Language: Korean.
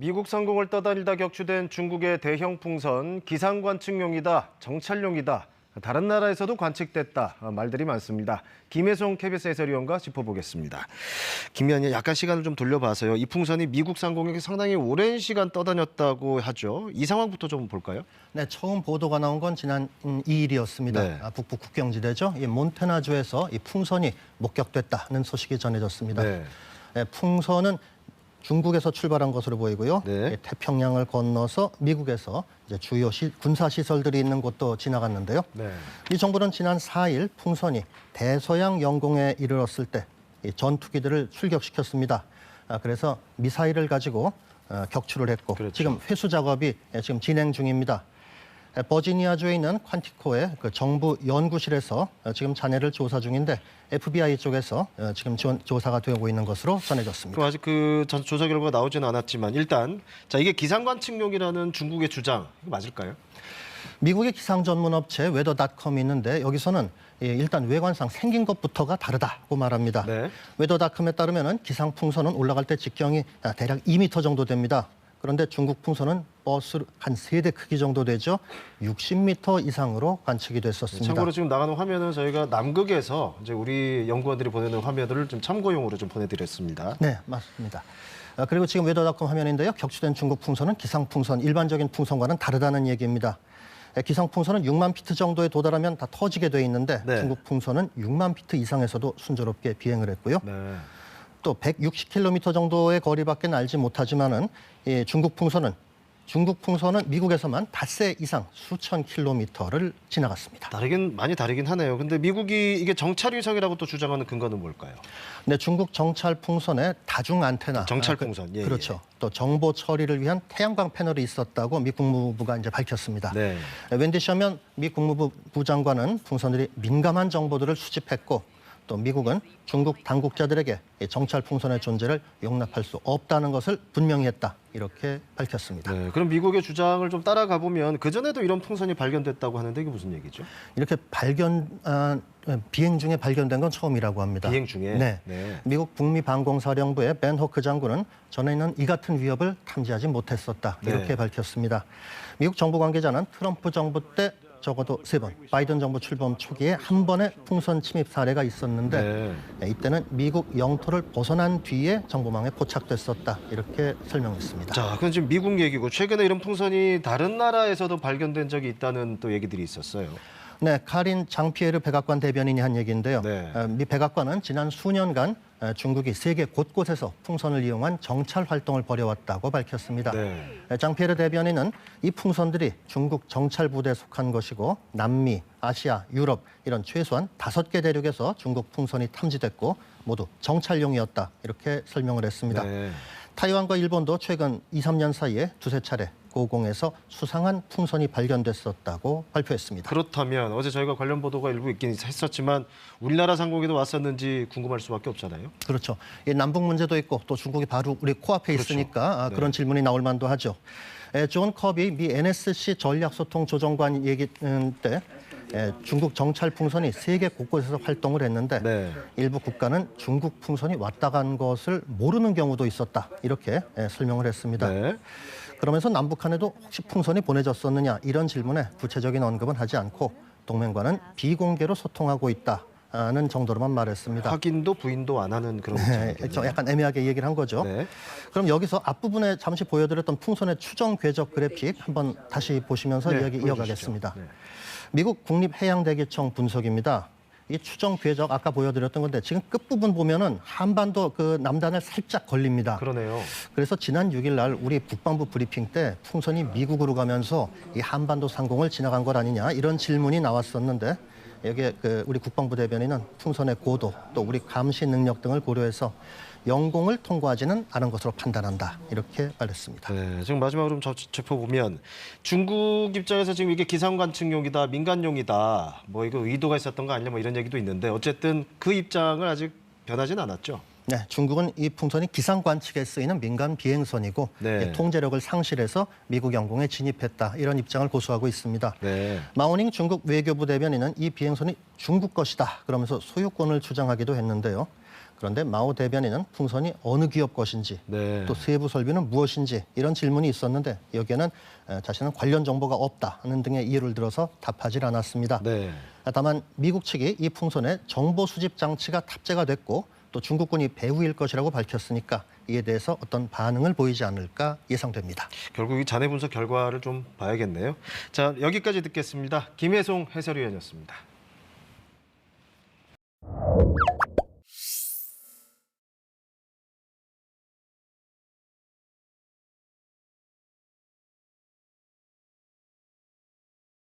미국 상공을 떠다니다 격추된 중국의 대형 풍선, 기상 관측용이다, 정찰용이다, 다른 나라에서도 관측됐다 말들이 많습니다. 김혜송 KBS 해설위원과 짚어보겠습니다. 김 위원님, 약간 시간을 좀 돌려봐서요. 이 풍선이 미국 상공에 상당히 오랜 시간 떠다녔다고 하죠. 이 상황부터 좀 볼까요? 네, 처음 보도가 나온 건 지난 2일이었습니다. 네. 북부 국경지대죠. 이 몬태나주에서 이 풍선이 목격됐다는 소식이 전해졌습니다. 네. 풍선은 중국에서 출발한 것으로 보이고요. 네. 태평양을 건너서 미국에서 이제 주요 군사 시설들이 있는 곳도 지나갔는데요. 네. 이 정부는 지난 4일 풍선이 대서양 영공에 이르렀을 때 이 전투기들을 출격시켰습니다. 그래서 미사일을 가지고 격추를 했고 그렇죠. 지금 회수 작업이 지금 진행 중입니다. 버지니아주에 있는 퀀티코의 그 정부 연구실에서 지금 잔해를 조사 중인데 FBI 쪽에서 지금 조사가 되고 있는 것으로 전해졌습니다. 아직 그 조사 결과가 나오지는 않았지만 일단 이게 기상 관측용이라는 중국의 주장, 이거 맞을까요? 미국의 기상 전문 업체 웨더닷컴이 있는데 여기서는 일단 외관상 생긴 것부터가 다르다고 말합니다. 네. 웨더닷컴에 따르면 기상 풍선은 올라갈 때 직경이 대략 2m 정도 됩니다. 그런데 중국 풍선은 버스 한 3대 크기 정도 되죠. 60m 이상으로 관측이 됐었습니다. 참고로 지금 나가는 화면은 저희가 남극에서 이제 우리 연구원들이 보내는 화면들을 좀 참고용으로 좀 보내드렸습니다. 네, 맞습니다. 그리고 지금 웨더닷컴 화면인데요. 격추된 중국 풍선은 기상 풍선, 일반적인 풍선과는 다르다는 얘기입니다. 기상 풍선은 6만 피트 정도에 도달하면 다 터지게 돼 있는데 네. 중국 풍선은 6만 피트 이상에서도 순조롭게 비행을 했고요. 네. 또 160km 정도의 거리밖에 날지 못하지만은 중국 풍선은 미국에서만 닷새 이상 수천 킬로미터를 지나갔습니다. 많이 다르긴 하네요. 근데 미국이 이게 정찰 위성이라고 또 주장하는 근거는 뭘까요? 네, 중국 정찰 풍선에 다중 안테나, 정찰 풍선, 예, 그렇죠. 또 정보 처리를 위한 태양광 패널이 있었다고 미 국무부가 이제 밝혔습니다. 네. 웬디 셔먼 미 국무부 부장관은 풍선들이 민감한 정보들을 수집했고 또 미국은 중국 당국자들에게 정찰 풍선의 존재를 용납할 수 없다는 것을 분명히 했다. 이렇게 밝혔습니다. 네. 그럼 미국의 주장을 좀 따라가 보면 그 전에도 이런 풍선이 발견됐다고 하는데 이게 무슨 얘기죠? 이렇게 비행 중에 발견된 건 처음이라고 합니다. 비행 중에? 네. 네. 미국 북미방공사령부의 벤 호크 장군은 전에는 이 같은 위협을 탐지하지 못했었다. 이렇게 네. 밝혔습니다. 미국 정부 관계자는 트럼프 정부 때 적어도 3번, 바이든 정부 출범 초기에 한 번의 풍선 침입 사례가 있었는데 이때는 미국 영토를 벗어난 뒤에 정보망에 포착됐었다. 이렇게 설명했습니다. 자, 그건 지금 미국 얘기고 최근에 이런 풍선이 다른 나라에서도 발견된 적이 있다는 또 얘기들이 있었어요. 네, 카린 장피에르 백악관 대변인이 한 얘기인데요. 네. 미 백악관은 지난 수년간 중국이 세계 곳곳에서 풍선을 이용한 정찰 활동을 벌여왔다고 밝혔습니다. 네. 장피에르 대변인은 이 풍선들이 중국 정찰 부대에 속한 것이고 남미, 아시아, 유럽 이런 최소한 5개 대륙에서 중국 풍선이 탐지됐고 모두 정찰용이었다. 이렇게 설명을 했습니다. 네. 타이완과 일본도 최근 2, 3년 사이에 두세 차례 고공에서 수상한 풍선이 발견됐었다고 발표했습니다. 그렇다면 어제 저희가 관련 보도가 일부 있긴 했었지만 우리나라 상공에도 왔었는지 궁금할 수밖에 없잖아요. 그렇죠. 이 남북 문제도 있고 또 중국이 바로 우리 코앞에 그렇죠. 있으니까 네. 그런 질문이 나올 만도 하죠. 존 커비 미 NSC 전략소통조정관 얘기 때 중국 정찰 풍선이 세계 곳곳에서 활동을 했는데 네. 일부 국가는 중국 풍선이 왔다 간 것을 모르는 경우도 있었다. 이렇게 설명을 했습니다. 네. 그러면서 남북한에도 혹시 풍선이 보내졌었느냐 이런 질문에 구체적인 언급은 하지 않고 동맹과는 비공개로 소통하고 있다는 정도로만 말했습니다. 확인도 부인도 안 하는 그런 좀 약간 애매하게 얘기를 한 거죠. 네. 그럼 여기서 앞부분에 잠시 보여드렸던 풍선의 추정 궤적 그래픽 한번 다시 보시면서 이야기 보여주시죠. 이어가겠습니다. 네. 미국 국립해양대기청 분석입니다. 이 추정 궤적 아까 보여드렸던 건데 지금 끝부분 보면은 한반도 그 남단을 살짝 걸립니다. 그러네요. 그래서 지난 6일 날 우리 국방부 브리핑 때 풍선이 미국으로 가면서 이 한반도 상공을 지나간 것 아니냐 이런 질문이 나왔었는데 여기에 우리 국방부 대변인은 풍선의 고도 또 우리 감시 능력 등을 고려해서 영공을 통과하지는 않은 것으로 판단한다 이렇게 말했습니다. 네, 지금 마지막으로 좀 짚어보면 중국 입장에서 지금 이게 기상 관측용이다, 민간용이다, 뭐 이거 의도가 있었던 거 아니냐 뭐 이런 얘기도 있는데 어쨌든 그 입장을 아직 변하진 않았죠. 네, 중국은 이 풍선이 기상 관측에 쓰이는 민간 비행선이고 네. 통제력을 상실해서 미국 영공에 진입했다 이런 입장을 고수하고 있습니다. 네. 마오닝 중국 외교부 대변인은 이 비행선이 중국 것이다 그러면서 소유권을 주장하기도 했는데요. 그런데 마오 대변인은 풍선이 어느 기업 것인지 네. 또 세부 설비는 무엇인지 이런 질문이 있었는데 여기에는 자신은 관련 정보가 없다는 등의 이유를 들어서 답하지 않았습니다. 네. 다만 미국 측이 이 풍선에 정보 수집 장치가 탑재가 됐고 또 중국군이 배후일 것이라고 밝혔으니까 이에 대해서 어떤 반응을 보이지 않을까 예상됩니다. 결국 이 잔해 분석 결과를 좀 봐야겠네요. 자, 여기까지 듣겠습니다. 김혜송 해설위원이었습니다.